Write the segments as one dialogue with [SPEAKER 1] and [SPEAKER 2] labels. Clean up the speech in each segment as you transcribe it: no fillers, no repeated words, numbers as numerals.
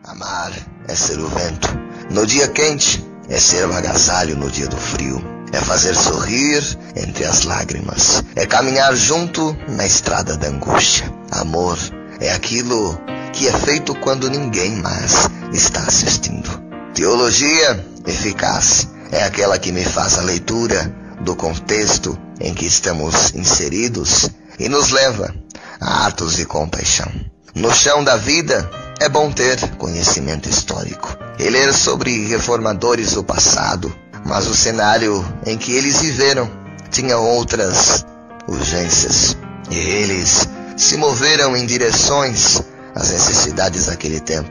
[SPEAKER 1] Amar é ser o vento no dia quente, é ser o agasalho no dia do frio, é fazer sorrir entre as lágrimas, é caminhar junto na estrada da angústia. Amor é aquilo que é feito quando ninguém mais está assistindo. Teologia eficaz é aquela que me faz a leitura do contexto em que estamos inseridos e nos leva a atos de compaixão. No chão da vida, é bom ter conhecimento histórico e ler sobre reformadores do passado, mas o cenário em que eles viveram tinha outras urgências e eles se moveram em direções às necessidades daquele tempo.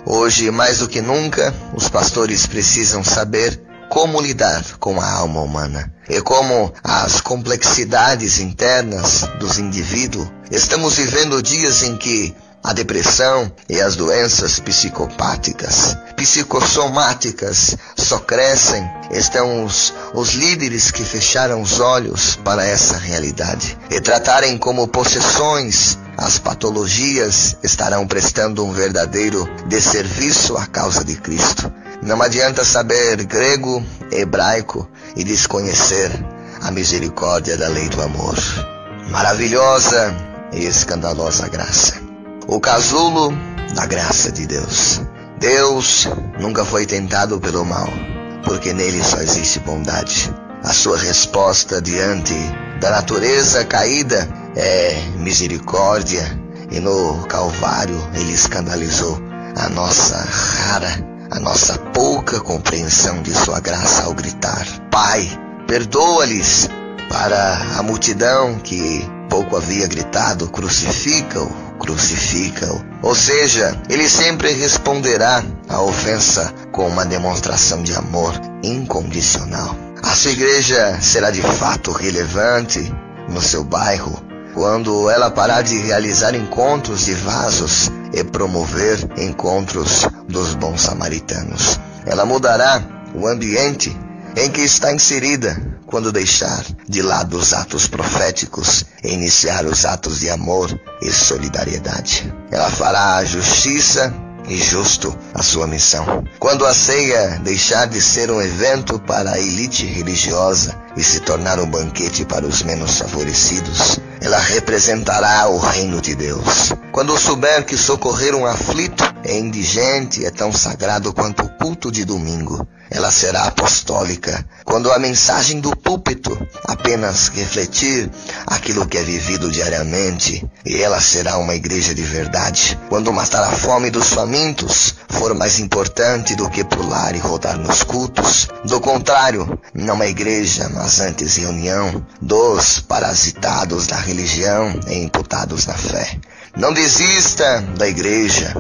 [SPEAKER 1] Hoje, mais do que nunca, os pastores precisam saber como lidar com a alma humana e como as complexidades internas dos indivíduos. Estamos vivendo dias em que a depressão e as doenças psicossomáticas só crescem. Estão os líderes que fecharam os olhos para essa realidade e tratarem como possessões as patologias, estarão prestando um verdadeiro desserviço à causa de Cristo. Não adianta saber grego, hebraico e desconhecer a misericórdia da lei do amor. Maravilhosa e escandalosa graça. O casulo da graça de Deus. Deus nunca foi tentado pelo mal, porque nele só existe bondade. A sua resposta diante da natureza caída é misericórdia, e no Calvário ele escandalizou a nossa pouca compreensão de sua graça ao gritar: Pai, perdoa-lhes. Para a multidão que pouco havia gritado: crucifica-o, crucifica-o. Ou seja, ele sempre responderá à ofensa com uma demonstração de amor incondicional. A sua igreja será de fato relevante no seu bairro quando ela parar de realizar encontros de vasos e promover encontros dos bons samaritanos. Ela mudará o ambiente em que está inserida quando deixar de lado os atos proféticos e iniciar os atos de amor e solidariedade. Ela fará a justiça e justo a sua missão. Quando a ceia deixar de ser um evento para a elite religiosa e se tornar um banquete para os menos favorecidos, ela representará o reino de Deus. Quando souber que socorrer um aflito e indigente é tão sagrado quanto o culto de domingo, ela será apostólica. Quando a mensagem do púlpito apenas refletir aquilo que é vivido diariamente, e ela será uma igreja de verdade. Quando matar a fome dos famintos for mais importante do que pular e rodar nos cultos, do contrário, não é igreja, mas antes reunião dos parasitados da religião e imputados na fé. Não desista da igreja.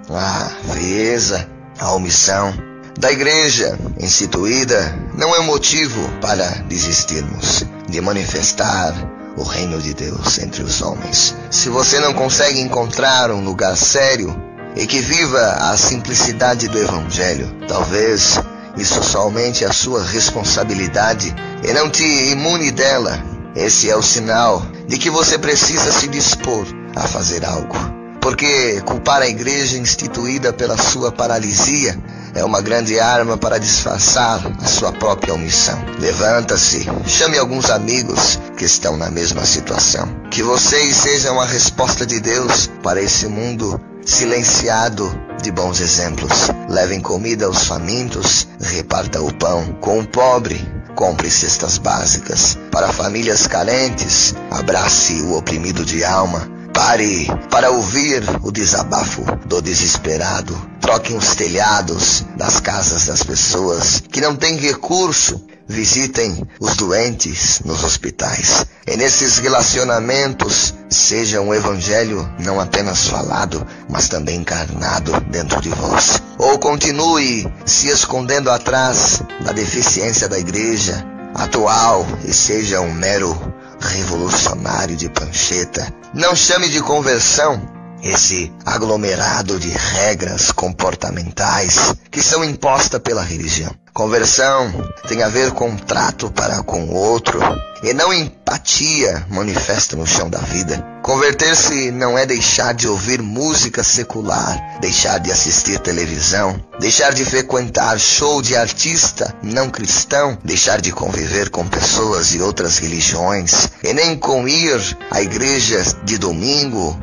[SPEAKER 1] A frieza, a omissão da igreja instituída não é motivo para desistirmos de manifestar o reino de Deus entre os homens. Se você não consegue encontrar um lugar sério e que viva a simplicidade do Evangelho, talvez isso somente é a sua responsabilidade e não te imune dela. Esse é o sinal de que você precisa se dispor a fazer algo. Porque culpar a igreja instituída pela sua paralisia é uma grande arma para disfarçar a sua própria omissão. Levanta-se, chame alguns amigos que estão na mesma situação. Que vocês sejam a resposta de Deus para esse mundo silenciado de bons exemplos. Levem comida aos famintos, reparta o pão com o pobre, compre cestas básicas para famílias carentes, abrace o oprimido de alma. Pare para ouvir o desabafo do desesperado. Troquem os telhados das casas das pessoas que não têm recurso. Visitem os doentes nos hospitais. E nesses relacionamentos, seja um evangelho não apenas falado, mas também encarnado dentro de vós. Ou continue se escondendo atrás da deficiência da igreja atual e seja um mero revolucionário de prancheta. Não chame de conversão esse aglomerado de regras comportamentais que são impostas pela religião. Conversão tem a ver com trato para com o outro e não empatia manifesta no chão da vida. Converter-se não é deixar de ouvir música secular, deixar de assistir televisão, deixar de frequentar show de artista não cristão, deixar de conviver com pessoas de outras religiões, e nem com ir à igreja de domingo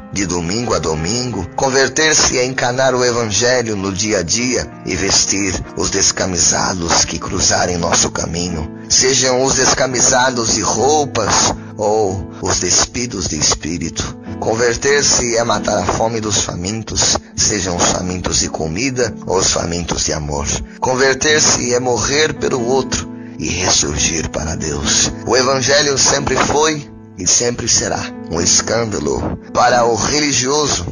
[SPEAKER 1] a domingo. Converter-se é encarnar o evangelho no dia a dia e vestir os descamisados que cruzarem nosso caminho, sejam os descamisados de roupas ou os despidos de espírito. Converter-se é matar a fome dos famintos, sejam os famintos de comida ou os famintos de amor. Converter-se é morrer pelo outro e ressurgir para Deus. O evangelho sempre foi e sempre será um escândalo para o religioso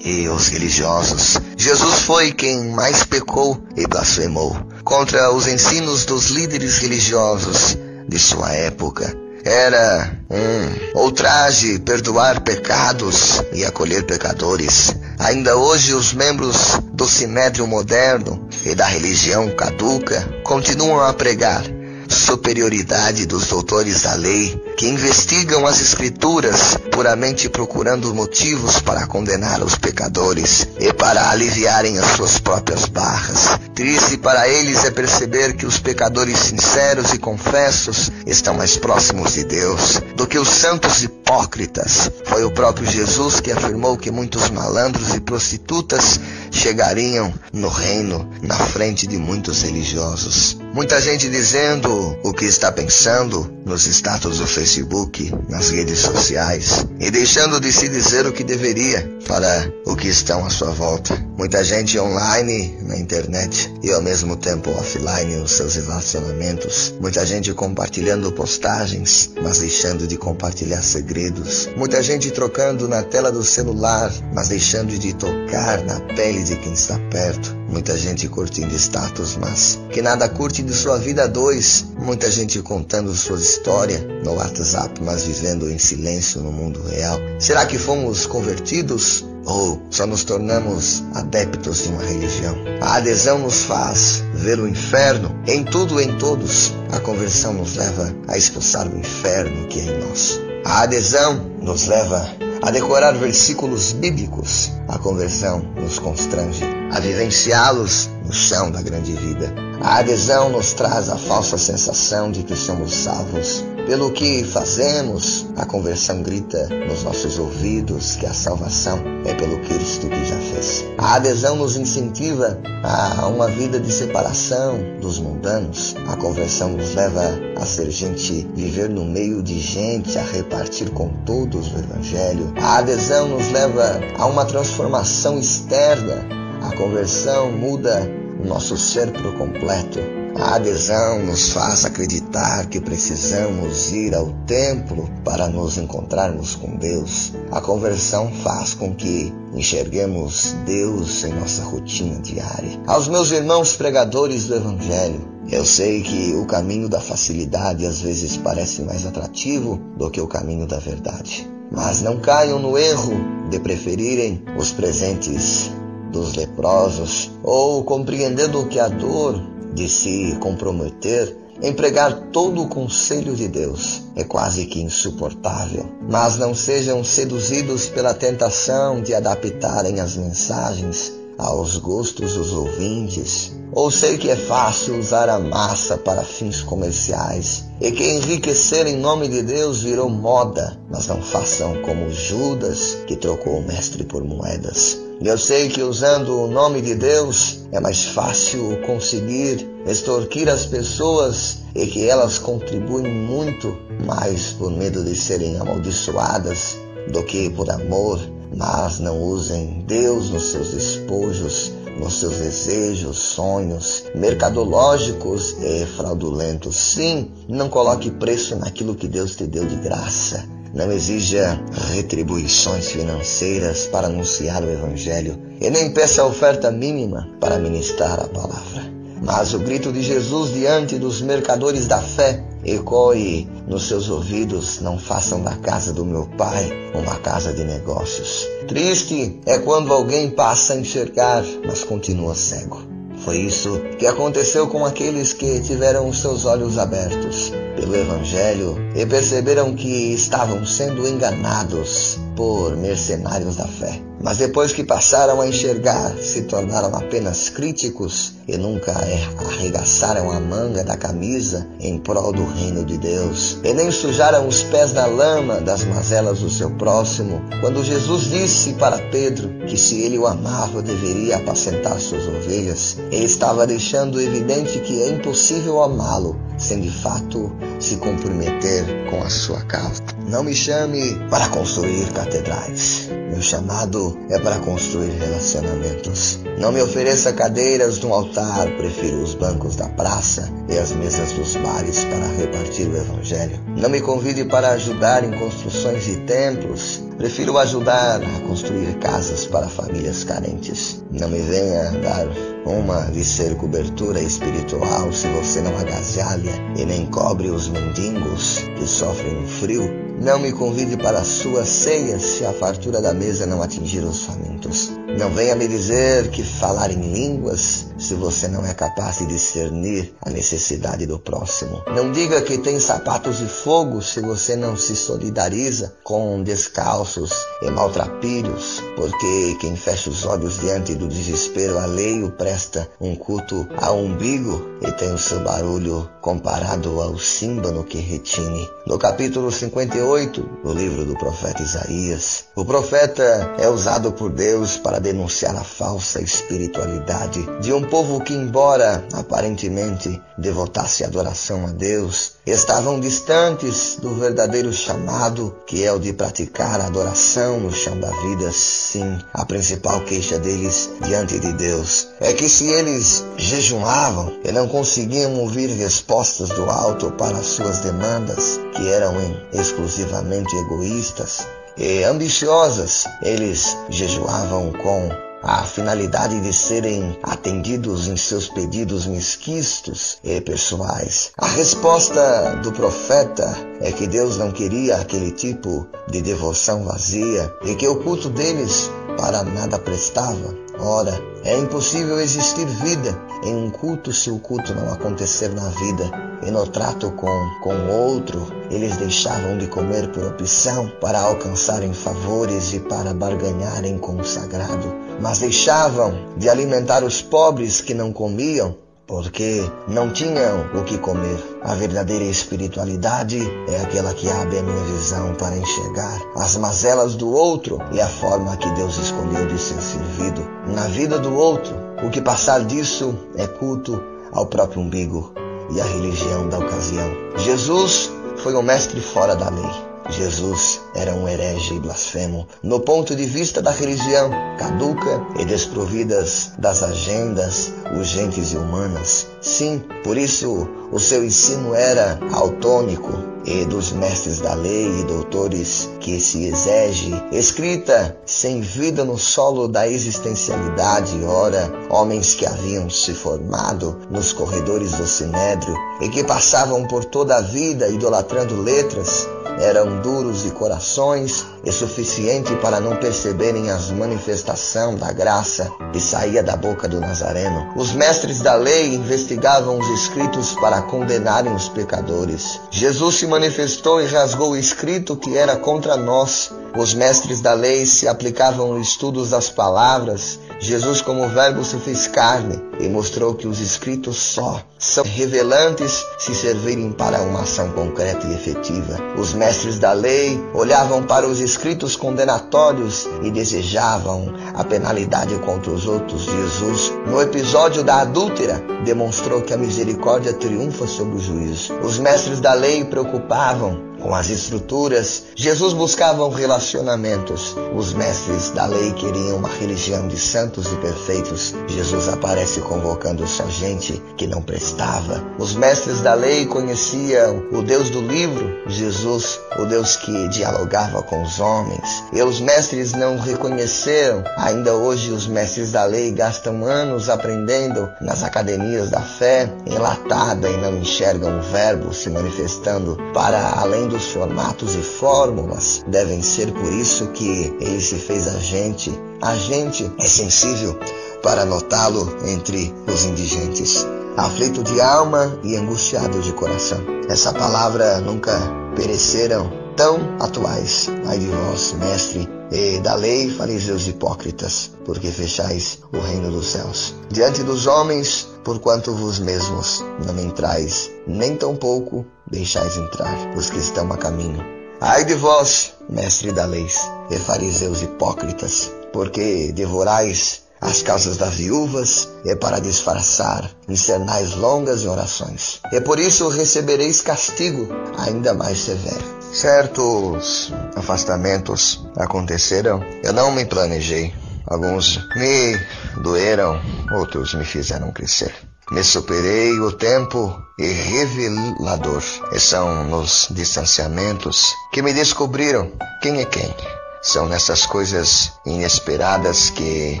[SPEAKER 1] e os religiosos. Jesus foi quem mais pecou e blasfemou contra os ensinos dos líderes religiosos de sua época. Era um ultraje perdoar pecados e acolher pecadores. Ainda hoje os membros do sinédrio moderno e da religião caduca continuam a pregar superioridade dos doutores da lei, que investigam as escrituras puramente procurando motivos para condenar os pecadores e para aliviarem as suas próprias barras. Triste para eles é perceber que os pecadores sinceros e confessos estão mais próximos de Deus do que os santos hipócritas. Foi o próprio Jesus que afirmou que muitos malandros e prostitutas chegariam no reino na frente de muitos religiosos. Muita gente dizendo o que está pensando nos status do Facebook, nas redes sociais, e deixando de se dizer o que deveria para o que estão à sua volta. Muita gente online na internet e ao mesmo tempo offline nos seus relacionamentos. Muita gente compartilhando postagens, mas deixando de compartilhar segredos. Muita gente trocando na tela do celular, mas deixando de tocar na pele de quem está perto. Muita gente curtindo status, mas que nada curte de sua vida a dois. Muita gente contando sua história no WhatsApp, mas vivendo em silêncio no mundo real. Será que fomos convertidos ou só nos tornamos adeptos de uma religião? A adesão nos faz ver o inferno em tudo e em todos. A conversão nos leva a expulsar o inferno que é em nós. A adesão nos leva a decorar versículos bíblicos. A conversão nos constrange a vivenciá-los no chão da grande vida. A adesão nos traz a falsa sensação de que somos salvos pelo que fazemos. A conversão grita nos nossos ouvidos que a salvação é pelo Cristo que já fez. A adesão nos incentiva a uma vida de separação dos mundanos. A conversão nos leva a ser gente, viver no meio de gente, a repartir com todos o Evangelho. A adesão nos leva a uma transformação externa. A conversão muda o nosso ser por completo. A adesão nos faz acreditar que precisamos ir ao templo para nos encontrarmos com Deus. A conversão faz com que enxerguemos Deus em nossa rotina diária. Aos meus irmãos pregadores do Evangelho, eu sei que o caminho da facilidade às vezes parece mais atrativo do que o caminho da verdade. Mas não caiam no erro de preferirem os presentes dos leprosos, ou compreendendo que a dor de se comprometer em pregar todo o conselho de Deus é quase que insuportável. Mas não sejam seduzidos pela tentação de adaptarem as mensagens aos gostos dos ouvintes. Ou sei que é fácil usar a massa para fins comerciais e que enriquecer em nome de Deus virou moda, mas não façam como Judas, que trocou o mestre por moedas. Eu sei que usando o nome de Deus é mais fácil conseguir extorquir as pessoas e que elas contribuem muito mais por medo de serem amaldiçoadas do que por amor. Mas não usem Deus nos seus despojos, nos seus desejos, sonhos mercadológicos e fraudulentos. Sim, não coloque preço naquilo que Deus te deu de graça. Não exija retribuições financeiras para anunciar o Evangelho e nem peça oferta mínima para ministrar a palavra. Mas o grito de Jesus diante dos mercadores da fé ecoe nos seus ouvidos: não façam da casa do meu Pai uma casa de negócios. Triste é quando alguém passa a enxergar, mas continua cego. Foi isso que aconteceu com aqueles que tiveram os seus olhos abertos pelo Evangelho e perceberam que estavam sendo enganados por mercenários da fé. Mas depois que passaram a enxergar, se tornaram apenas críticos e nunca arregaçaram a manga da camisa em prol do reino de Deus. E nem sujaram os pés na lama das mazelas do seu próximo. Quando Jesus disse para Pedro que se ele o amava, deveria apacentar suas ovelhas, ele estava deixando evidente que é impossível amá-lo sem de fato se comprometer com a sua causa. Não me chame para construir catedrais. Meu chamado é para construir relacionamentos. Não me ofereça cadeiras no altar, prefiro os bancos da praça e as mesas dos bares para repartir o Evangelho. Não me convide para ajudar em construções de templos, prefiro ajudar a construir casas para famílias carentes. Não me venha dar uma de ser cobertura espiritual se você não agasalha e nem cobre os mendigos que sofrem o frio. Não me convide para a sua ceia se a fartura da mesa não atingir os famintos. Não venha me dizer que falar em línguas se você não é capaz de discernir a necessidade do próximo. Não diga que tem sapatos de fogo se você não se solidariza com descalços e maltrapilhos, porque quem fecha os olhos diante do desespero alheio presta um culto ao umbigo e tem o seu barulho comparado ao símbolo que retine. No capítulo 58 do livro do profeta Isaías, o profeta é usado por Deus para denunciar a falsa espiritualidade de um povo que, embora aparentemente devotasse adoração a Deus, estavam distantes do verdadeiro chamado, que é o de praticar a adoração no chão da vida. Sim, a principal queixa deles diante de Deus é que se eles jejuavam e não conseguiam ouvir respostas do alto para as suas demandas, que eram exclusivamente egoístas e ambiciosas, eles jejuavam com a finalidade de serem atendidos em seus pedidos mesquistos e pessoais. A resposta do profeta é que Deus não queria aquele tipo de devoção vazia e que o culto deles para nada prestava. Ora, é impossível existir vida em um culto se o culto não acontecer na vida. E no trato com o outro, eles deixavam de comer por opção para alcançarem favores e para barganharem com o sagrado. Mas deixavam de alimentar os pobres que não comiam porque não tinham o que comer. A verdadeira espiritualidade é aquela que abre a minha visão para enxergar as mazelas do outro e a forma que Deus escolheu de ser servido na vida do outro. O que passar disso é culto ao próprio umbigo e à religião da ocasião. Jesus foi um mestre fora da lei. Jesus era um herege e blasfemo no ponto de vista da religião, caduca e desprovidas das agendas urgentes e humanas. Sim, por isso o seu ensino era autônico e dos mestres da lei e doutores que se exege, escrita sem vida no solo da existencialidade. Ora, homens que haviam se formado nos corredores do Sinédrio e que passavam por toda a vida idolatrando letras, eram duros de corações e suficiente para não perceberem as manifestações da graça que saía da boca do Nazareno. Os mestres da lei investigavam os escritos para condenarem os pecadores. Jesus se manifestou e rasgou o escrito que era contra nós. Os mestres da lei se aplicavam nos estudos das palavras. Jesus, como verbo, se fez carne e mostrou que os escritos só são revelantes se servirem para uma ação concreta e efetiva. Os mestres da lei olhavam para os escritos condenatórios e desejavam a penalidade contra os outros. Jesus, no episódio da adúltera, demonstrou que a misericórdia triunfa sobre o juízo. Os mestres da lei preocupavam com as estruturas. Jesus buscava relacionamentos. Os mestres da lei queriam uma religião de santos e perfeitos. Jesus aparece convocando só gente que não prestava. Os mestres da lei conheciam o Deus do livro, Jesus, o Deus que dialogava com os homens. E os mestres não reconheceram. Ainda hoje os mestres da lei gastam anos aprendendo nas academias da fé, enlatada, e não enxergam o verbo se manifestando para além métodos, formatos e fórmulas devem ser por isso que ele se fez agente. Agente é sensível para notá-lo entre os indigentes, aflito de alma e angustiado de coração. Essa palavra nunca pereceram, tão atuais. Ai de vós, mestre e da lei, fariseus hipócritas, porque fechais o reino dos céus diante dos homens, porquanto vos mesmos não entrais, nem tampouco deixais entrar os que estão a caminho. Ai de vós, mestre da lei e fariseus hipócritas, porque devorais as casas das viúvas, e para disfarçar, encernais longas em orações. E por isso recebereis castigo ainda mais severo. Certos afastamentos aconteceram. Eu não me planejei. Alguns me doeram, outros me fizeram crescer. Me superei o tempo e revelador. E são nos distanciamentos que me descobriram quem é quem. São nessas coisas inesperadas que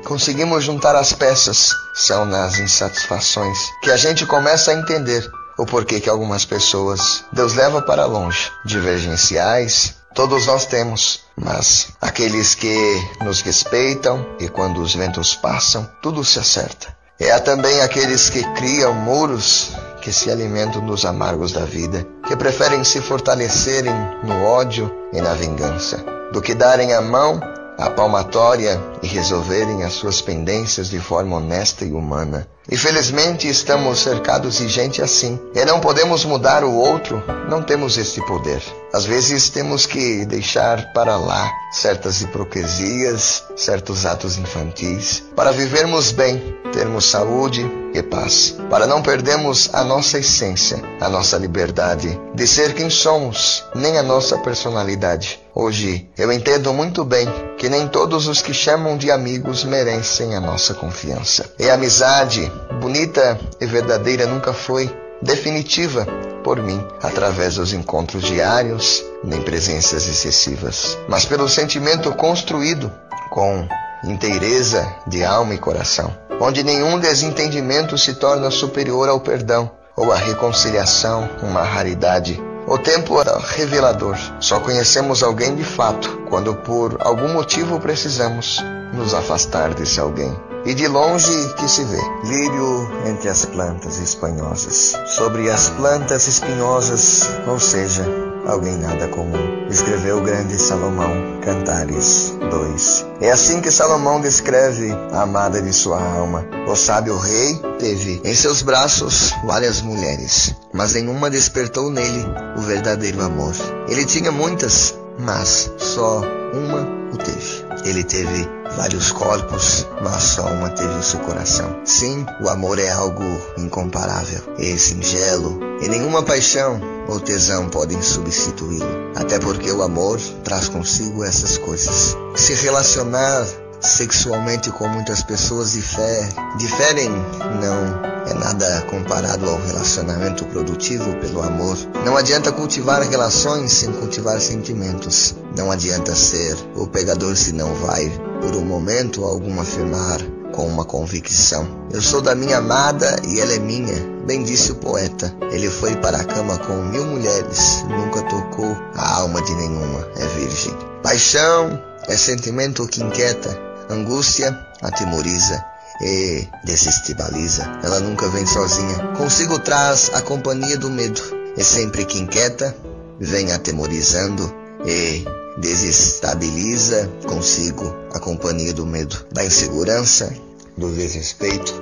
[SPEAKER 1] conseguimos juntar as peças. São nas insatisfações que a gente começa a entender o porquê que algumas pessoas Deus leva para longe. Divergenciais todos nós temos, mas aqueles que nos respeitam e quando os ventos passam, tudo se acerta. E há também aqueles que criam muros que se alimentam dos amargos da vida, que preferem se fortalecerem no ódio e na vingança, do que darem a mão à palmatória e resolverem as suas pendências de forma honesta e humana. Infelizmente estamos cercados de gente assim, e não podemos mudar o outro, não temos esse poder. Às vezes temos que deixar para lá certas hipocrisias, certos atos infantis, para vivermos bem, termos saúde e paz, para não perdermos a nossa essência, a nossa liberdade de ser quem somos, nem a nossa personalidade. Hoje eu entendo muito bem que nem todos os que chamam de amigos merecem a nossa confiança. E a amizade, bonita e verdadeira, nunca foi definitiva por mim, através dos encontros diários, nem presenças excessivas, mas pelo sentimento construído com inteireza de alma e coração, onde nenhum desentendimento se torna superior ao perdão ou à reconciliação, uma raridade. O tempo é revelador. Só conhecemos alguém de fato quando por algum motivo precisamos nos afastar desse alguém. E de longe que se vê lírio entre as plantas espinhosas. Sobre as plantas espinhosas, ou seja, alguém nada comum. Escreveu o grande Salomão, Cantares 2. É assim que Salomão descreve a amada de sua alma. O sábio rei teve em seus braços várias mulheres, mas nenhuma despertou nele o verdadeiro amor. Ele tinha muitas, mas só uma o teve. Ele teve vários corpos, mas só uma teve o seu coração. Sim, o amor é algo incomparável e singelo, e nenhuma paixão ou tesão podem substituí-lo. Até porque o amor traz consigo essas coisas. Se relacionar sexualmente com muitas pessoas diferem, não é nada comparado ao relacionamento produtivo pelo amor. Não adianta cultivar relações sem cultivar sentimentos. Não adianta ser o pegador se não vai, por um momento algum, afirmar com uma convicção: eu sou da minha amada e ela é minha. Bem disse o poeta. Ele foi para a cama com 1000 mulheres, nunca tocou a alma de nenhuma, é virgem. Paixão é sentimento que inquieta, angústia atemoriza e desestabiliza. Ela nunca vem sozinha. Consigo traz a companhia do medo. E sempre que inquieta, vem atemorizando e desestabiliza consigo a companhia do medo, da insegurança, do desrespeito.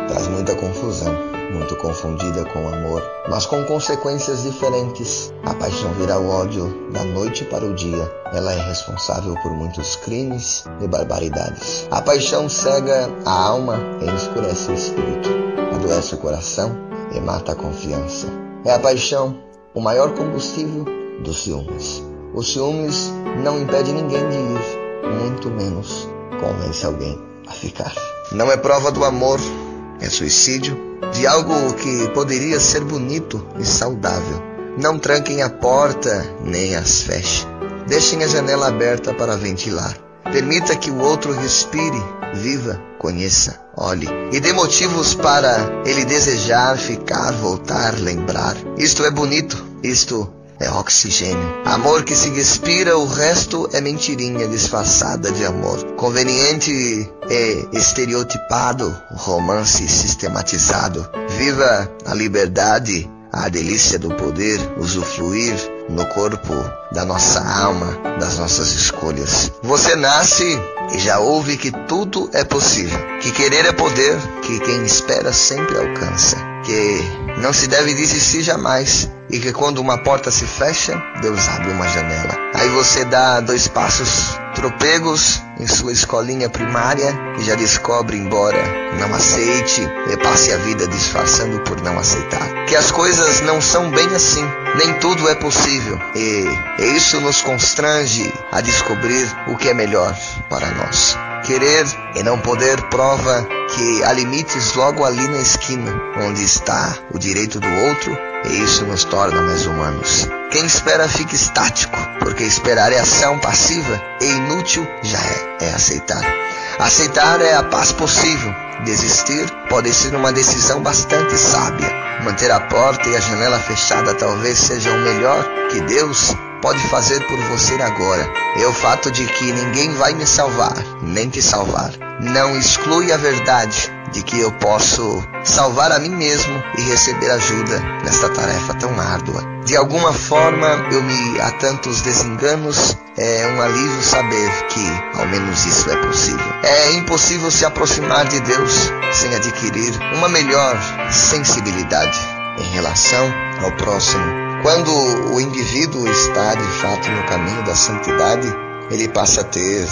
[SPEAKER 1] Traz muita confusão, muito confundida com o amor, mas com consequências diferentes. A paixão vira o ódio da noite para o dia. Ela é responsável por muitos crimes e barbaridades. A paixão cega a alma e escurece o espírito, adoece o coração e mata a confiança. É a paixão o maior combustível dos ciúmes. Os ciúmes não impede ninguém de ir, muito menos convence alguém a ficar. Não é prova do amor, é suicídio de algo que poderia ser bonito e saudável. Não tranquem a porta nem as fechem. Deixem a janela aberta para ventilar. Permita que o outro respire, viva, conheça, olhe e dê motivos para ele desejar, ficar, voltar, lembrar. Isto é bonito, isto é oxigênio. Amor que se expira, o resto é mentirinha disfarçada de amor. Conveniente é estereotipado, romance sistematizado. Viva a liberdade, a delícia do poder, usufruir no corpo da nossa alma, das nossas escolhas. Você nasce e já ouve que tudo é possível, que querer é poder, que quem espera sempre alcança, que não se deve desistir jamais e que quando uma porta se fecha, Deus abre uma janela. Aí você dá 2 passos tropegos em sua escolinha primária e já descobre, embora não aceite, e passe a vida disfarçando por não aceitar, que as coisas não são bem assim, nem tudo é possível, e isso nos constrange a descobrir o que é melhor para nós. Querer e não poder prova que há limites logo ali na esquina, onde está o direito do outro, e isso nos torna mais humanos. Quem espera fica estático, porque esperar é ação passiva e inútil já é aceitar. Aceitar é a paz possível. Desistir pode ser uma decisão bastante sábia. Manter a porta e a janela fechada talvez seja o melhor que Deus pode fazer por você agora. É o fato de que ninguém vai me salvar, nem te salvar. Não exclui a verdade de que eu posso salvar a mim mesmo e receber ajuda nesta tarefa tão árdua. De alguma forma, há tantos desenganos, é um alívio saber que ao menos isso é possível. É impossível se aproximar de Deus sem adquirir uma melhor sensibilidade em relação ao próximo. Quando o indivíduo está de fato no caminho da santidade, ele passa a ter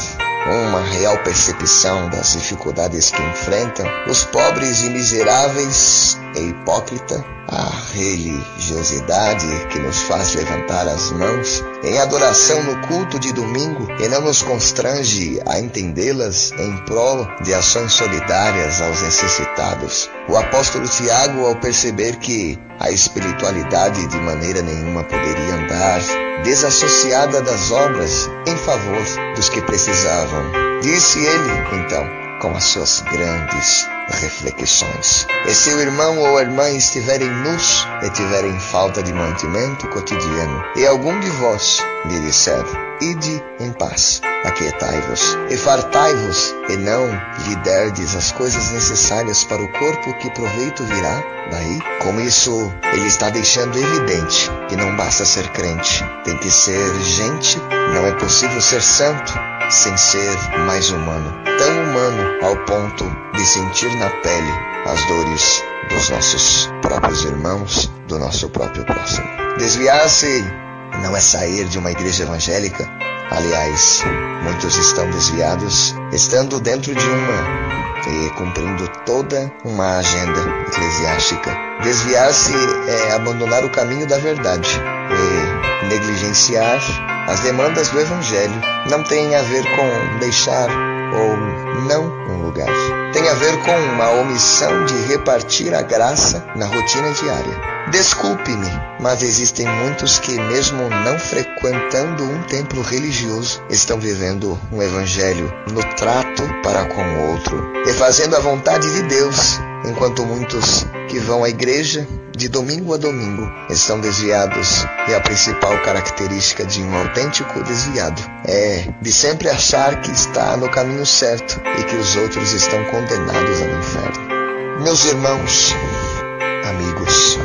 [SPEAKER 1] uma real percepção das dificuldades que enfrentam os pobres e miseráveis e hipócrita, a religiosidade que nos faz levantar as mãos em adoração no culto de domingo e não nos constrange a entendê-las em prol de ações solidárias aos necessitados. O apóstolo Tiago, ao perceber que a espiritualidade de maneira nenhuma poderia andar desassociada das obras em favor dos que precisavam, disse ele, então, com as suas grandes reflexões: e se o irmão ou a irmã estiverem nus e tiverem falta de mantimento cotidiano, e algum de vós lhe disser: ide em paz, aquietai-vos e fartai-vos, e não lhe derdes as coisas necessárias para o corpo, que proveito virá daí? Com isso, ele está deixando evidente que não basta ser crente, tem que ser gente. Não é possível ser santo sem ser mais humano, tão humano ao ponto de sentir na pele as dores dos nossos próprios irmãos, do nosso próprio próximo. Desviar-se não é sair de uma igreja evangélica. Aliás, muitos estão desviados, estando dentro de uma e cumprindo toda uma agenda eclesiástica. Desviar-se é abandonar o caminho da verdade e negligenciar as demandas do Evangelho. Não tem a ver com deixar ou não um lugar. Tem a ver com uma omissão de repartir a graça na rotina diária. Desculpe-me, mas existem muitos que, mesmo não frequentando um templo religioso, estão vivendo um evangelho no trato para com o outro e fazendo a vontade de Deus, enquanto muitos que vão à igreja de domingo a domingo estão desviados. E a principal característica de um autêntico desviado é de sempre achar que está no caminho certo e que os outros estão condenados ao inferno. Meus irmãos, amigos,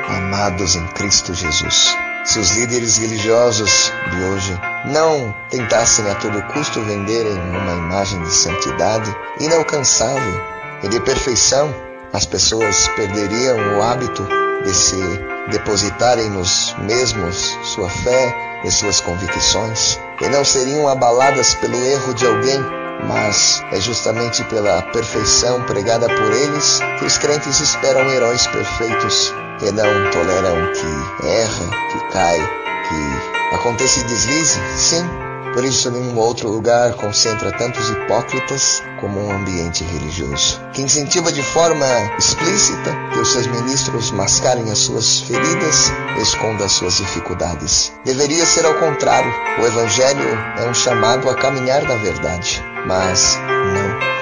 [SPEAKER 1] amados em Cristo Jesus, se os líderes religiosos de hoje não tentassem a todo custo venderem uma imagem de santidade inalcançável e de perfeição, as pessoas perderiam o hábito de se depositarem nos mesmos sua fé e suas convicções, e não seriam abaladas pelo erro de alguém, mas é justamente pela perfeição pregada por eles que os crentes esperam heróis perfeitos e não toleram que erra, que cai, que aconteça e deslize. Sim, por isso nenhum outro lugar concentra tantos hipócritas como um ambiente religioso, que incentiva de forma explícita que os seus ministros mascarem as suas feridas e escondam as suas dificuldades. Deveria ser ao contrário. O Evangelho é um chamado a caminhar na verdade, mas não.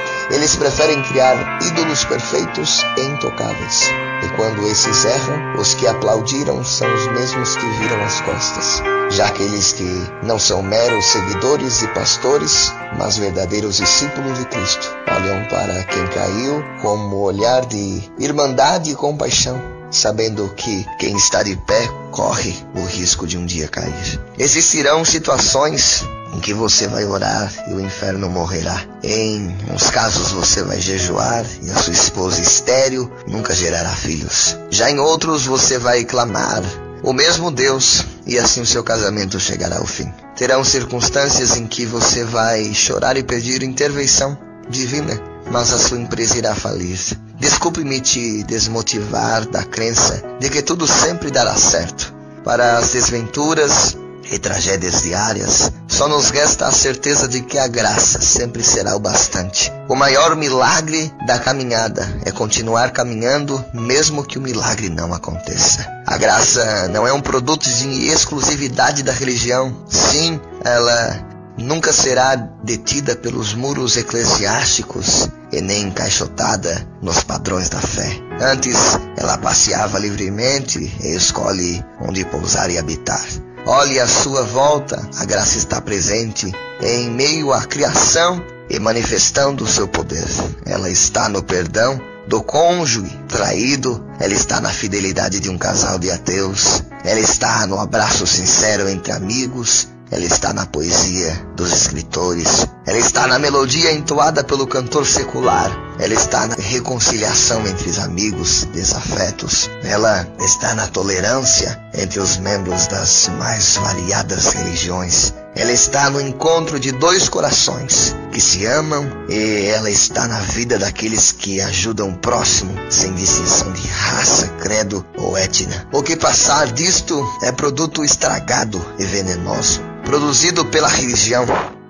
[SPEAKER 1] Eles preferem criar ídolos perfeitos e intocáveis. E quando esses erram, os que aplaudiram são os mesmos que viram as costas. Já aqueles que não são meros seguidores e pastores, mas verdadeiros discípulos de Cristo, olham para quem caiu com um olhar de irmandade e compaixão, sabendo que quem está de pé corre o risco de um dia cair. Existirão situações em que você vai orar e o inferno morrerá. Em uns casos você vai jejuar e a sua esposa estéril nunca gerará filhos. Já em outros você vai clamar o mesmo Deus e assim o seu casamento chegará ao fim. Terão circunstâncias em que você vai chorar e pedir intervenção divina, mas a sua empresa irá falir. Desculpe-me te desmotivar da crença de que tudo sempre dará certo. Para as desventuras e tragédias diárias, só nos resta a certeza de que a graça sempre será o bastante. O maior milagre da caminhada é continuar caminhando, mesmo que o milagre não aconteça. A graça não é um produto de exclusividade da religião. Sim, ela nunca será detida pelos muros eclesiásticos e nem encaixotada nos padrões da fé. Antes, ela passeava livremente e escolhe onde pousar e habitar. Olhe à sua volta, a graça está presente em meio à criação e manifestando o seu poder. Ela está no perdão do cônjuge traído, ela está na fidelidade de um casal de ateus, ela está no abraço sincero entre amigos, ela está na poesia dos escritores, ela está na melodia entoada pelo cantor secular, ela está na reconciliação entre os amigos desafetos, ela está na tolerância entre os membros das mais variadas religiões, ela está no encontro de dois corações que se amam e ela está na vida daqueles que ajudam o próximo sem distinção de raça, credo ou etnia. O que passar disto é produto estragado e venenoso, produzido pela religião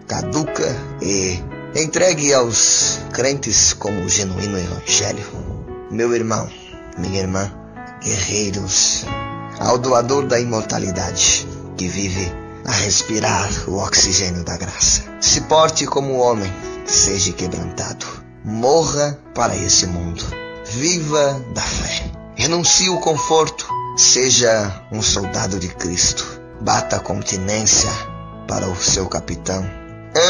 [SPEAKER 1] caduca e entregue aos crentes como o genuíno evangelho. Meu irmão, minha irmã, guerreiros, ao doador da imortalidade que vive a respirar o oxigênio da graça. Se porte como homem, seja quebrantado. Morra para esse mundo. Viva da fé. Renuncie o conforto. Seja um soldado de Cristo. Bata continência para o seu capitão.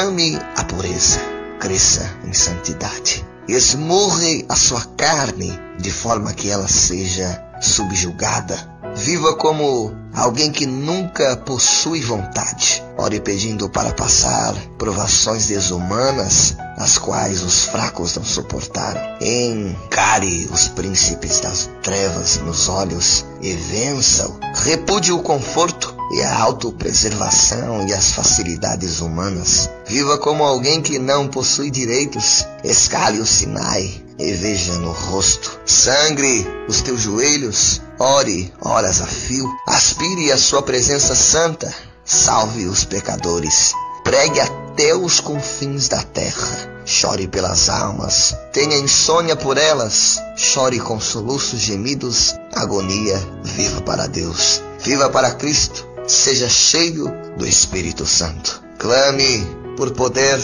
[SPEAKER 1] Ame a pureza. Cresça em santidade. Esmurre a sua carne de forma que ela seja subjugada. Viva como alguém que nunca possui vontade. Ore pedindo para passar provações desumanas, as quais os fracos não suportaram. Encare os príncipes das trevas nos olhos e vença-o. Repude o conforto e a autopreservação e as facilidades humanas. Viva como alguém que não possui direitos. Escale o Sinai e veja no rosto. Sangre os teus joelhos. Ore horas a fio. Aspire a sua presença santa. Salve os pecadores. Pregue até os confins da terra. Chore pelas almas. Tenha insônia por elas. Chore com soluços, gemidos, agonia. Viva para Deus. Viva para Cristo. Seja cheio do Espírito Santo. Clame por poder.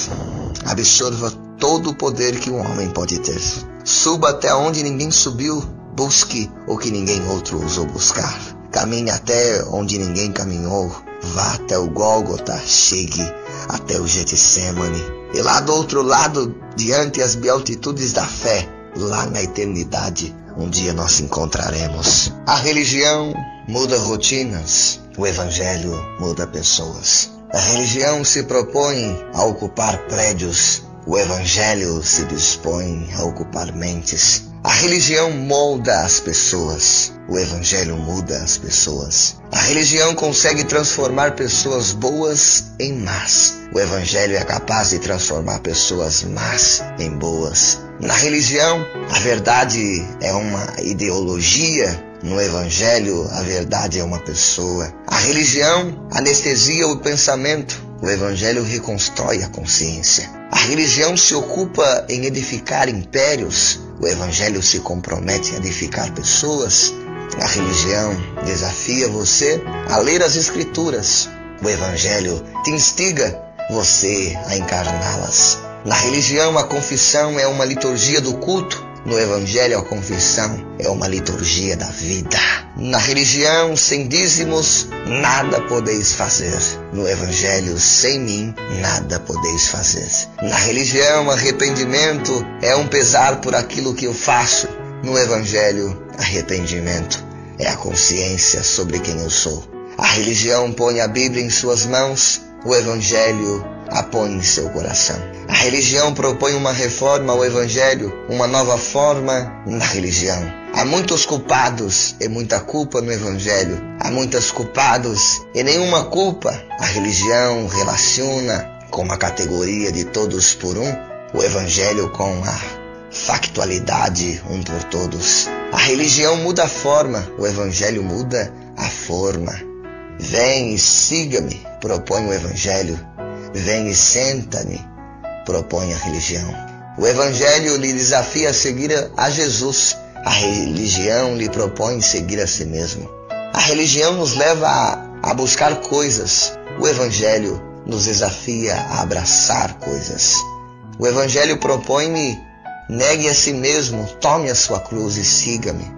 [SPEAKER 1] Absorva todo o poder que um homem pode ter. Suba até onde ninguém subiu. Busque o que ninguém outro ousou buscar. Caminhe até onde ninguém caminhou. Vá até o Gólgota. Chegue até o Getsemane. E lá do outro lado, diante as beatitudes da fé, lá na eternidade, um dia nós encontraremos. A religião muda rotinas. O evangelho muda pessoas. A religião se propõe a ocupar prédios. O evangelho se dispõe a ocupar mentes. A religião molda as pessoas. O evangelho muda as pessoas. A religião consegue transformar pessoas boas em más. O evangelho é capaz de transformar pessoas más em boas. Na religião, a verdade é uma ideologia. No evangelho, a verdade é uma pessoa. A religião anestesia o pensamento. O evangelho reconstrói a consciência. A religião se ocupa em edificar impérios. O evangelho se compromete a edificar pessoas. A religião desafia você a ler as escrituras. O evangelho te instiga você a encarná-las. Na religião, a confissão é uma liturgia do culto. No Evangelho, a confissão é uma liturgia da vida. Na religião, sem dízimos, nada podeis fazer. No Evangelho, sem mim, nada podeis fazer. Na religião, arrependimento é um pesar por aquilo que eu faço. No Evangelho, arrependimento é a consciência sobre quem eu sou. A religião põe a Bíblia em suas mãos, o Evangelho a põe em seu coração. A religião propõe uma reforma ao Evangelho, uma nova forma na religião. Há muitos culpados e muita culpa no Evangelho. Há muitos culpados e nenhuma culpa. A religião relaciona com a categoria de todos por um, o Evangelho com a factualidade um por todos. A religião muda a forma, o Evangelho muda a forma. Vem e siga-me, propõe o Evangelho. Vem e senta-me, propõe a religião. O Evangelho lhe desafia a seguir a Jesus. A religião lhe propõe seguir a si mesmo. A religião nos leva a buscar coisas. O Evangelho nos desafia a abraçar coisas. O Evangelho propõe-me, negue a si mesmo, tome a sua cruz e siga-me.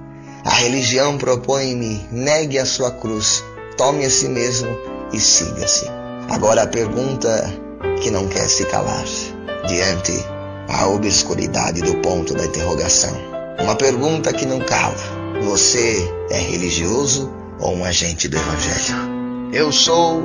[SPEAKER 1] A religião propõe-me, negue a sua cruz, tome a si mesmo e siga-se. Agora a pergunta que não quer se calar, diante a obscuridade do ponto da interrogação. Uma pergunta que não cala. Você é religioso ou um agente do Evangelho? Eu sou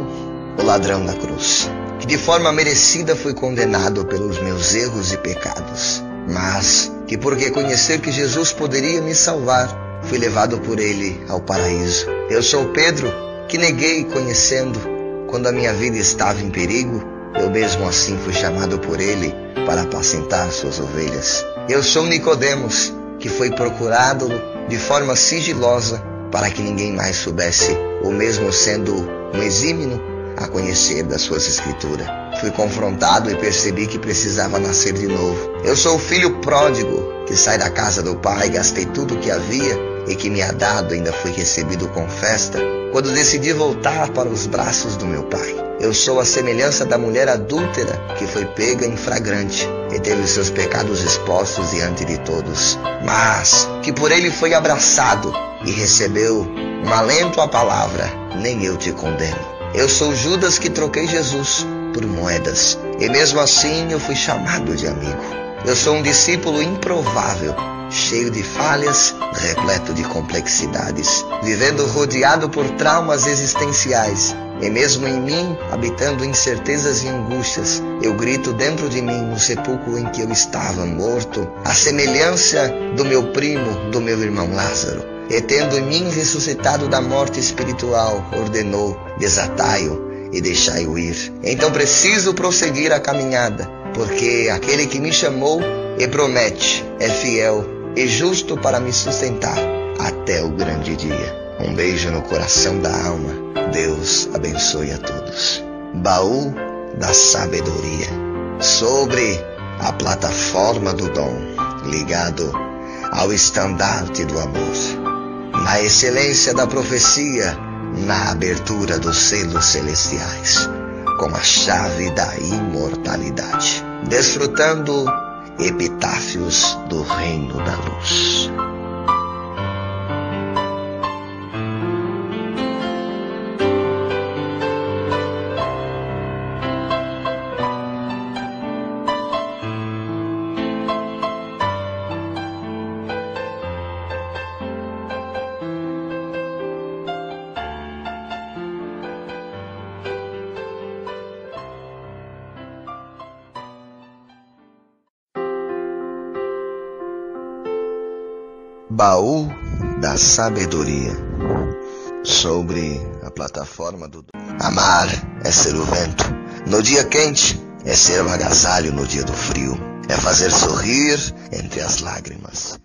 [SPEAKER 1] o ladrão da cruz, que de forma merecida fui condenado pelos meus erros e pecados, mas que por reconhecer que Jesus poderia me salvar, fui levado por ele ao paraíso. Eu sou Pedro, que neguei conhecendo. Quando a minha vida estava em perigo, eu mesmo assim fui chamado por ele para apacentar suas ovelhas. Eu sou Nicodemos, que foi procurado de forma sigilosa para que ninguém mais soubesse, ou mesmo sendo um exímio a conhecer das suas escrituras. Fui confrontado e percebi que precisava nascer de novo. Eu sou o filho pródigo, que sai da casa do pai, gastei tudo o que havia e que me é dado, ainda fui recebido com festa, quando decidi voltar para os braços do meu pai. Eu sou a semelhança da mulher adúltera que foi pega em flagrante e teve seus pecados expostos diante de todos, mas que por ele foi abraçado e recebeu um alento à palavra: nem eu te condeno. Eu sou Judas, que troquei Jesus por moedas, e mesmo assim eu fui chamado de amigo. Eu sou um discípulo improvável, cheio de falhas, repleto de complexidades, vivendo rodeado por traumas existenciais, e mesmo em mim, habitando incertezas e angústias, eu grito dentro de mim, no sepulcro em que eu estava morto, a semelhança do meu primo, do meu irmão Lázaro, e tendo em mim ressuscitado da morte espiritual, ordenou: desatai-o e deixai-o ir. Então preciso prosseguir a caminhada, porque aquele que me chamou e promete é fiel e justo para me sustentar até o grande dia. Um beijo no coração da alma. Deus abençoe a todos. Baú da Sabedoria, sobre a plataforma do dom, ligado ao estandarte do amor, na excelência da profecia, na abertura dos selos celestiais, com a chave da imortalidade, desfrutando epitáfios do reino da luz. Baú da Sabedoria, sobre a plataforma do dom. Amar é ser o vento no dia quente, é ser o agasalho no dia do frio, é fazer sorrir entre as lágrimas,